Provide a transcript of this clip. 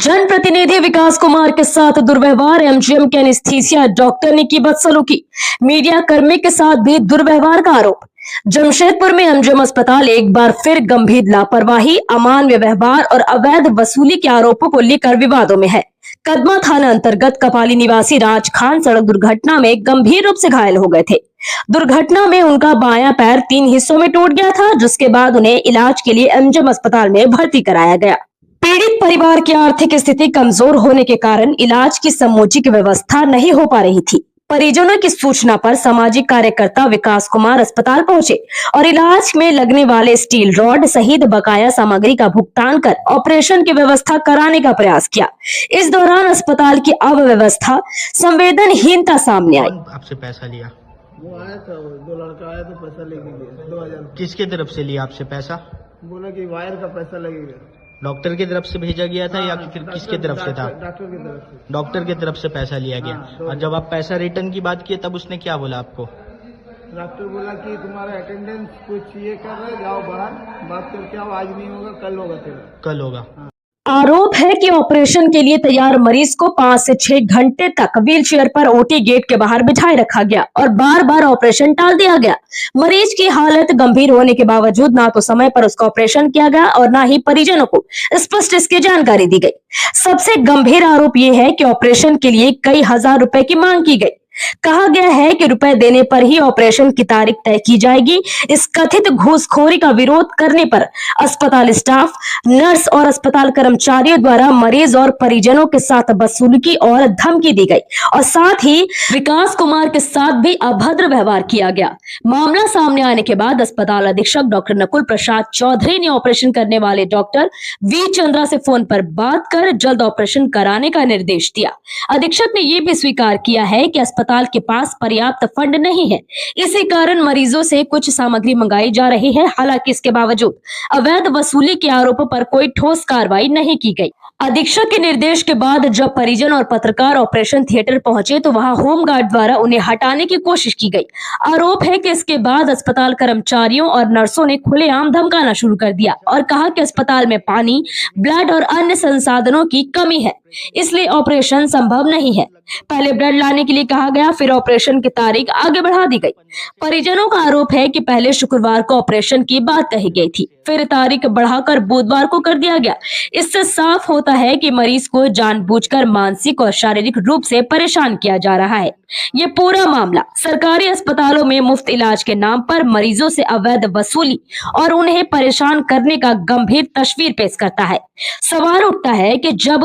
जनप्रतिनिधि विकास कुमार के साथ दुर्व्यवहार, एमजीएम के एनेस्थीसिया डॉक्टर ने की बदसलूकी, मीडिया कर्मी के साथ भी दुर्व्यवहार का आरोप। जमशेदपुर में एमजीएम अस्पताल एक बार फिर गंभीर लापरवाही, अमानवीय व्यवहार और अवैध वसूली के आरोपों को लेकर विवादों में है। कदमा थाना अंतर्गत कपाली निवासी राज खान सड़क दुर्घटना में गंभीर रूप से घायल हो गए थे। दुर्घटना में उनका बायां पैर 3 हिस्सों में टूट गया था, जिसके बाद उन्हें इलाज के लिए एमजीएम अस्पताल में भर्ती कराया गया। पीड़ित परिवार की आर्थिक स्थिति कमजोर होने के कारण इलाज की समुचित व्यवस्था नहीं हो पा रही थी। परिजनों की सूचना पर सामाजिक कार्यकर्ता विकास कुमार अस्पताल पहुंचे और इलाज में लगने वाले स्टील रॉड सहित बकाया सामग्री का भुगतान कर ऑपरेशन की व्यवस्था कराने का प्रयास किया। इस दौरान अस्पताल की अव्यवस्था, संवेदनहीनता सामने आई। आपसे पैसा लिया? वो आया था, 2 लड़का आया तो पैसा लेके गया 2000। किसके तरफ से लिया आपसे पैसा? बोला कि वायर का पैसा लगेगा। डॉक्टर की तरफ से भेजा गया था या फिर किसके तरफ से था? डॉक्टर की तरफ से। डॉक्टर की तरफ से पैसा लिया गया। और जब आप पैसा रिटर्न की बात किए तब उसने क्या बोला आपको? डॉक्टर बोला कि तुम्हारा अटेंडेंस कुछ ये कर रहे, जाओ बाहर बात करके आओ, आज नहीं होगा कल होगा तेरा। कल होगा। आरोप है कि ऑपरेशन के लिए तैयार मरीज को 5 से 6 घंटे तक व्हीलचेयर पर ओटी गेट के बाहर बिठाए रखा गया और बार बार ऑपरेशन टाल दिया गया। मरीज की हालत गंभीर होने के बावजूद ना तो समय पर उसका ऑपरेशन किया गया और ना ही परिजनों को स्पष्ट इसकी जानकारी दी गई। सबसे गंभीर आरोप यह है कि ऑपरेशन के लिए कई हजार रुपए की मांग की गई। कहा गया है कि रुपए देने पर ही ऑपरेशन की तारीख तय की जाएगी। इस कथित घूसखोरी का विरोध करने पर अस्पताल स्टाफ, नर्स और अस्पताल कर्मचारियों द्वारा मरीज और परिजनों के साथ बदसलूकी और धमकी दी गई और साथ ही विकास कुमार के साथ भी अभद्र व्यवहार किया गया। मामला सामने आने के बाद अस्पताल अधीक्षक डॉक्टर नकुल प्रसाद चौधरी ने ऑपरेशन करने वाले डॉक्टर वी चंद्रा से फोन पर बात कर जल्द ऑपरेशन कराने का निर्देश दिया। अधीक्षक ने यह भी स्वीकार किया है कि अस्पताल के पास पर्याप्त फंड नहीं है, इसी कारण मरीजों से कुछ सामग्री मंगाई जा रही है। हालांकि इसके बावजूद अवैध वसूली के आरोपों पर कोई ठोस कार्रवाई नहीं की गई। अधीक्षक के निर्देश के बाद जब परिजन और पत्रकार ऑपरेशन थिएटर पहुंचे तो वहां होमगार्ड द्वारा उन्हें हटाने की कोशिश की गई। आरोप है कि इसके बाद अस्पताल कर्मचारियों और नर्सों ने खुलेआम धमकाना शुरू कर दिया और कहा कि अस्पताल में पानी, ब्लड और अन्य संसाधनों की कमी है, इसलिए ऑपरेशन संभव नहीं है। पहले ब्लड लाने के लिए कहा गया, फिर ऑपरेशन की तारीख आगे बढ़ा दी गई। परिजनों का आरोप है कि पहले शुक्रवार को ऑपरेशन की बात कही गई थी, फिर तारीख बढ़ाकर बुधवार को कर दिया गया। इससे साफ होता है कि मरीज को जानबूझकर मानसिक और शारीरिक रूप से परेशान किया जा रहा है। ये पूरा मामला सरकारी अस्पतालों में मुफ्त इलाज के नाम पर मरीजों से अवैध वसूली और उन्हें परेशान करने का गंभीर तस्वीर पेश करता है। सवाल उठता है कि जब